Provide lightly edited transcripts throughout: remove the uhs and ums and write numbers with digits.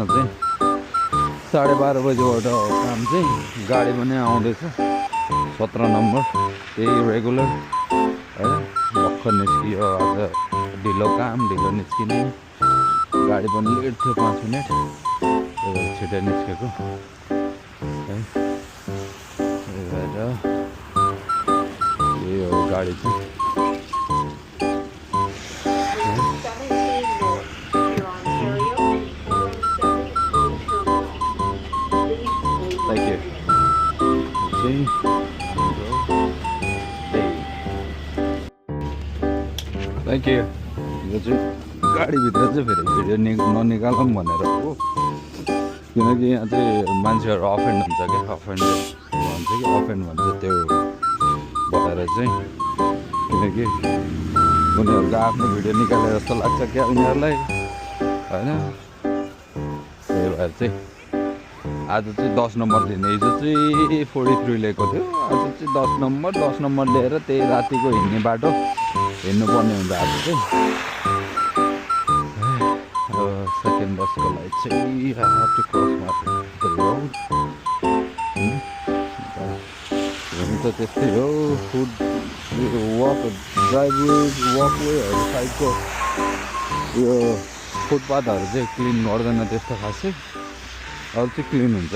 चाहिँ 12:30 बजीबाट काम चाहिँ गाडी पनि आउँदैछ 17 नम्बर त्यही रेगुलर हैन भर्खर निस्कियो आज ढिलो काम ढिलो निस्किने गाडी पनि लेट थियो 5 मिनेट त्यही छिटै निस्केको है यही हो गाडी चाहिँ थ्याङ्क यू यो चाहिँ गाडीभित्र चाहिँ फेरि भिडियो ननिकालौँ भनेर हो किनकि यहाँ चाहिँ मान्छेहरू अफेन्ड हुन्छ क्या अफेन्ड भन्छ कि अफेन्ड भन्छ त्यो भएर चाहिँ किनकि उनीहरूको आफ्नो भिडियो निकाले जस्तो लाग्छ क्या उनीहरूलाई होइन त्यही भएर चाहिँ आज चाहिँ 10 नम्बर लिने हिजो चाहिँ 43 लिएको थियो आज चाहिँ 10 नम्बर लिएर त्यही रातिको हिँड्ने बाटो हिँड्नुपर्ने हुन्छ आज चाहिँ सेकेन्ड बसको लागि चाहिँ हुन्छ त्यस्तै हो फुड वक वकवेहरू साइडको यो फुटपाथहरू चाहिँ क्लिन गर्दैन त्यस्तो खासै अरू चाहिँ क्लिन हुन्छ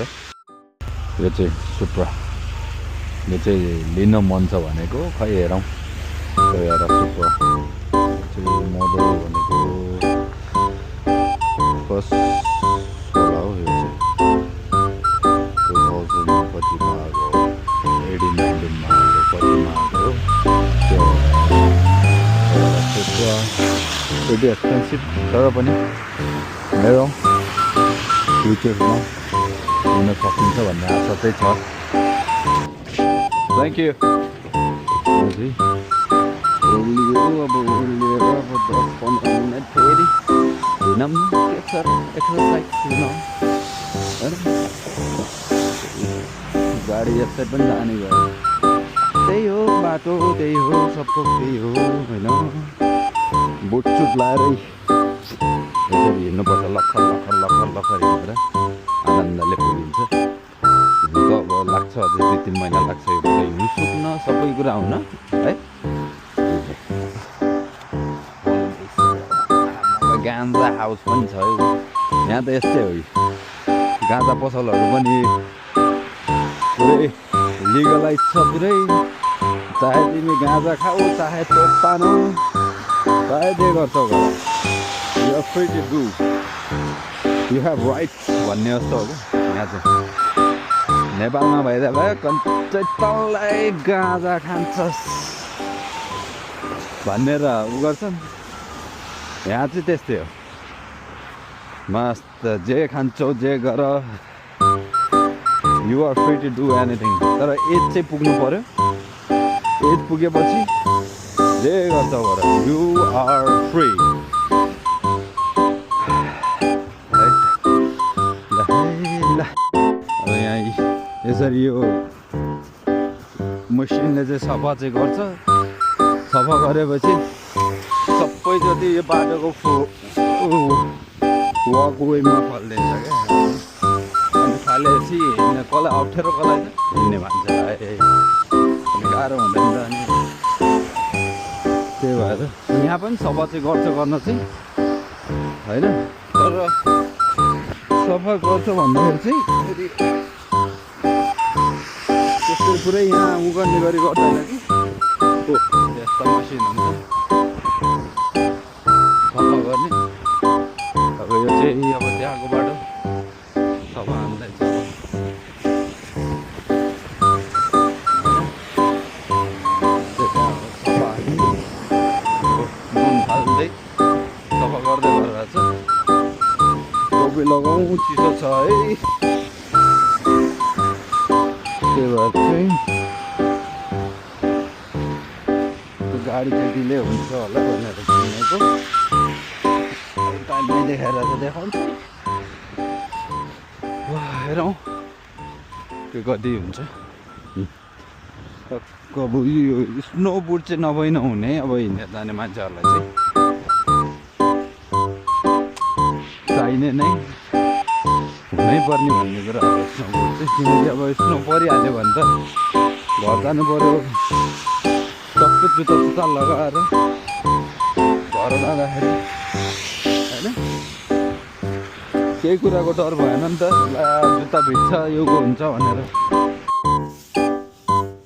यो चाहिँ सुप्रा यो चाहिँ लिन मन छ भनेको खै हेरौँ त्यो एउटा सुप्रा चाहिँ मोडल भनेको फर्स्ट होला हो यो चाहिँ 2000 कतिमा आएको 18-19मा आएको कतिमा आएको त्यो एउटा सुप्रा त्यति एक्सपेन्सिभ तर पनि हेरौँ फ्युचरमा हुन सकिन्छ भन्ने आशा चाहिँ छ थ्याङ्क यू अब ओर्लिएर अब 10-15 मिनट फेरि हिँडौँ के छ एक्सर्साइज होइन गाडी यस्तै पनि जाने भयो त्यही हो बाटो त्यही हो सबको त्यही हो होइन बुटसुट लाएरै यसरी हिँड्नुपर्छ लखर हिँडेर आनन्दले पुगिन्छ अब लाग्छ अझै 2-3 महिना लाग्छ यो हिँड्नु सुक्न सबै कुरा हुन है गाँजा हाउस पनि छ यहाँ त यस्तै हो गाँजा पसलहरू पनि पुरै लिगलाइज छ पुरै चाहे तिमी गाँजा खाऊ चाहे तोप पान चाहे जे गर्छौ गर you are free to do you have rights भन्ने जस्तो हो क्या यहाँ चाहिँ नेपालमा भइदिए तँलाई गाँजा खान्छस् भनेर उ गर्छन् यहाँ चाहिँ त्यस्तै हो मस्त जे खान्छौ जे गर you are free to do anything तर एज चाहिँ पुग्नु पर्यो एज पुगेपछि जे गर्छौ गर यु आर फ्री अब यहाँ यसरी यो मसिनले चाहिँ सफा चाहिँ गर्छ सफा गरेपछि सबै जति यो बाटोको वकवेमा फल्दैछ क्या अनि फालेपछि हिँड्ने कसलाई अप्ठ्यारो कसलाई हिँड्ने मान्छेलाई अलिक गाह्रो हुँदैन त अनि त्यही भएर यहाँ पनि सफा चाहिँ गर्छ गर्न चाहिँ होइन तर सफा गर्छ भन्दाखेरि चाहिँ फेरि त्यस्तो पुरै यहाँ उ गर्ने गरी गर्दैन कि यस्ता मसिन हुन्छ सफा गर्ने अब यो चाहिँ अब त्यहाँको बाटो सफा हान्दैछ नुन हाल्दै सफा गर्दै गरेर छ टोपी लगाउँ चिसो छ है त्यही भएर चाहिँ गाडी चाहिँ डिले हुन्छ होला भनेर किनेको टाइममै देखाएर त देखाउँछ हेरौँ के कति हुन्छ अब यो स्नो बुट चाहिँ नभई नहुने अब हिँडेर जाने मान्छेहरूलाई चाहिँ चाहिने नै पर्ने भन्ने कुरा हो स्नोबोर्ड चाहिँ। किनकि अब स्नो परिहाल्यो भने त घर जानु पऱ्यो, सबै जुत्ता सुत्ता लगाएर घर जाँदाखेरि होइन केही कुराको डर भएन नि त, ला जुत्ता भिज्छ यो हुन्छ भनेर।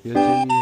यो चाहिँ